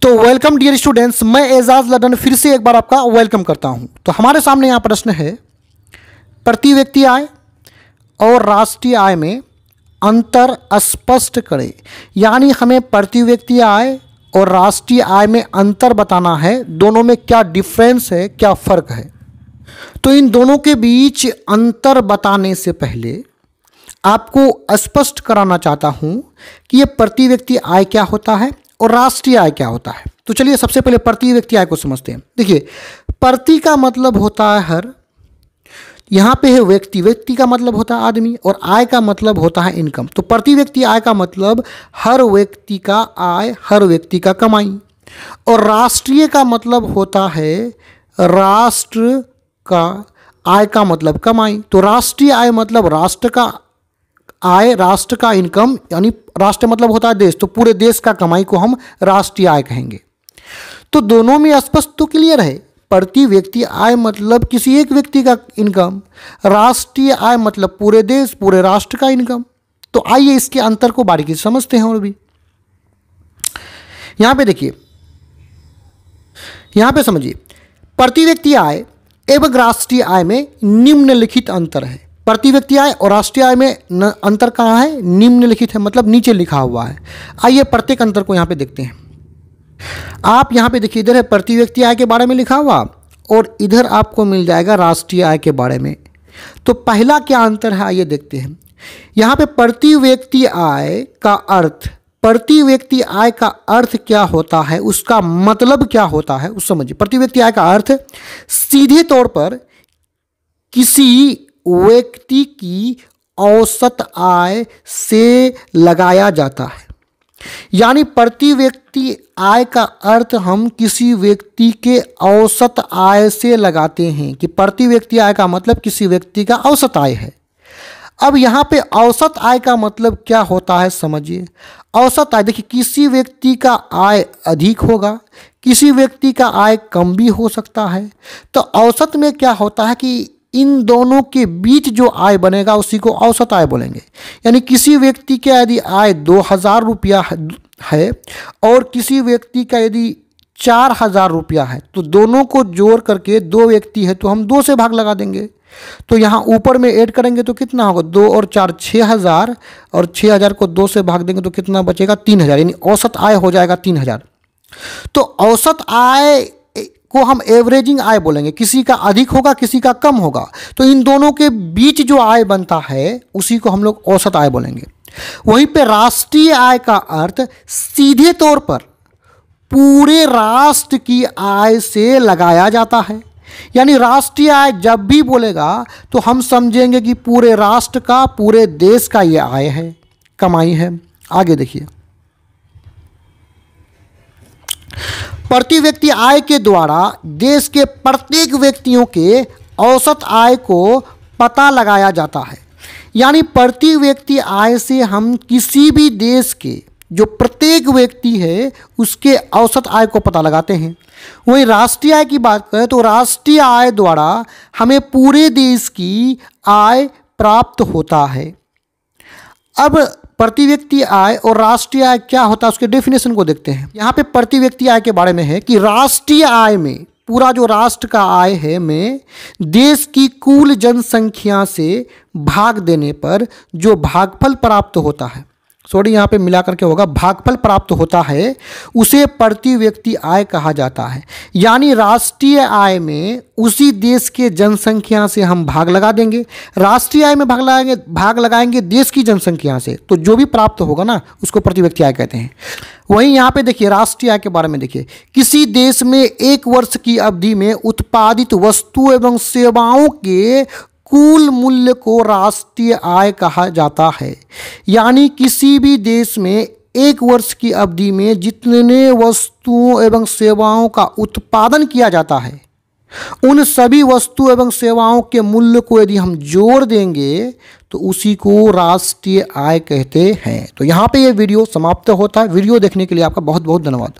तो welcome dear students, मैं एजाज लदन फिर से एक बार आपका वेलकम करता हूं। तो हमारे सामने यहाँ प्रश्न है, प्रति व्यक्ति आय और राष्ट्रीय आय में अंतर स्पष्ट करें। यानी हमें प्रति व्यक्ति आय और राष्ट्रीय आय में अंतर बताना है, दोनों में क्या डिफरेंस है, क्या फ़र्क है। तो इन दोनों के बीच अंतर बताने से पहले आपको स्पष्ट कराना चाहता हूँ कि ये प्रति व्यक्ति आय क्या होता है और राष्ट्रीय आय क्या होता है। तो चलिए सबसे पहले प्रति व्यक्ति आय को समझते हैं। देखिए, प्रति का मतलब होता है हर, यहाँ पे है व्यक्ति, व्यक्ति का मतलब होता है आदमी, और आय का मतलब होता है इनकम। तो प्रति व्यक्ति आय का मतलब हर व्यक्ति का आय, हर व्यक्ति का कमाई। और राष्ट्रीय का मतलब होता है राष्ट्र का आय का मतलब कमाई। तो राष्ट्रीय आय मतलब राष्ट्र का आय, राष्ट्र का इनकम, यानी राष्ट्र मतलब होता है देश, तो पूरे देश का कमाई को हम राष्ट्रीय आय कहेंगे। तो दोनों में स्पष्ट तो क्लियर है, प्रति व्यक्ति आय मतलब किसी एक व्यक्ति का इनकम, राष्ट्रीय आय मतलब पूरे देश, पूरे राष्ट्र का इनकम। तो आइए इसके अंतर को बारीकी से समझते हैं। और भी यहां पे देखिए, यहां पे समझिए, प्रति व्यक्ति आय एवं राष्ट्रीय आय में निम्नलिखित अंतर है। प्रति व्यक्ति आय और राष्ट्रीय आय में अंतर कहाँ है? निम्नलिखित है, मतलब नीचे लिखा हुआ है। आइए प्रत्येक अंतर को यहाँ पे देखते हैं। आप यहाँ पे देखिए, इधर है प्रति व्यक्ति आय के बारे में लिखा हुआ और इधर आपको मिल जाएगा राष्ट्रीय आय के बारे में। तो पहला क्या अंतर है, आइए देखते हैं। यहाँ पे प्रति व्यक्ति आय का अर्थ, प्रति व्यक्ति आय का अर्थ क्या होता है, उसका मतलब क्या होता है उस समझिए। प्रति व्यक्ति आय का अर्थ सीधे तौर पर किसी व्यक्ति की औसत आय से लगाया जाता है। यानी प्रति व्यक्ति आय का अर्थ हम किसी व्यक्ति के औसत आय से लगाते हैं कि प्रति व्यक्ति आय का मतलब किसी व्यक्ति का औसत आय है। अब यहाँ पे औसत आय का मतलब क्या होता है समझिए। औसत आय, देखिए, किसी व्यक्ति का आय अधिक होगा, किसी व्यक्ति का आय कम भी हो सकता है। तो औसत में क्या होता है कि इन दोनों के बीच जो आय बनेगा उसी को औसत आय बोलेंगे। यानी किसी व्यक्ति का यदि आय 2000 रुपया है और किसी व्यक्ति का यदि 4000 रुपया है, तो दोनों को जोड़ करके, दो व्यक्ति है तो हम 2 से भाग लगा देंगे। तो यहाँ ऊपर में ऐड करेंगे तो कितना होगा, 2 और 4 6000, और 6000 को 2 से भाग देंगे तो कितना बचेगा, 3000। यानी औसत आय हो जाएगा 3000। तो औसत आय को हम एवरेजिंग आय बोलेंगे, किसी का अधिक होगा किसी का कम होगा। तो इन दोनों के बीच जो आय बनता है उसी को हम लोग औसत आय बोलेंगे। वहीं पे राष्ट्रीय आय का अर्थ सीधे तौर पर पूरे राष्ट्र की आय से लगाया जाता है। यानी राष्ट्रीय आय जब भी बोलेगा तो हम समझेंगे कि पूरे राष्ट्र का, पूरे देश का ये आय है, कमाई है। आगे देखिए, प्रति व्यक्ति आय के द्वारा देश के प्रत्येक व्यक्तियों के औसत आय को पता लगाया जाता है। यानी प्रति व्यक्ति आय से हम किसी भी देश के जो प्रत्येक व्यक्ति है उसके औसत आय को पता लगाते हैं। वहीं राष्ट्रीय आय की बात करें तो राष्ट्रीय आय द्वारा हमें पूरे देश की आय प्राप्त होता है। अब प्रति व्यक्ति आय और राष्ट्रीय आय क्या होता है उसके डेफिनेशन को देखते हैं। यहाँ पे प्रति व्यक्ति आय के बारे में है कि राष्ट्रीय आय में, पूरा जो राष्ट्र का आय है में, देश की कुल जनसंख्या से भाग देने पर जो भागफल प्राप्त होता है, सॉरी यहाँ पे मिला करके होगा, भागफल प्राप्त होता है, उसे प्रति व्यक्ति आय कहा जाता है। यानी राष्ट्रीय आय में उसी देश के जनसंख्या से हम भाग लगा देंगे, राष्ट्रीय आय में भाग लगाएंगे देश की जनसंख्या से, तो जो भी प्राप्त होगा ना उसको प्रति व्यक्ति आय कहते हैं। वहीं यहाँ पे देखिए राष्ट्रीय आय के बारे में देखिए, किसी देश में एक वर्ष की अवधि में उत्पादित वस्तु एवं सेवाओं के कुल मूल्य को राष्ट्रीय आय कहा जाता है। यानी किसी भी देश में एक वर्ष की अवधि में जितने वस्तुओं एवं सेवाओं का उत्पादन किया जाता है, उन सभी वस्तु एवं सेवाओं के मूल्य को यदि हम जोड़ देंगे तो उसी को राष्ट्रीय आय कहते हैं। तो यहाँ पे ये वीडियो समाप्त होता है। वीडियो देखने के लिए आपका बहुत बहुत धन्यवाद।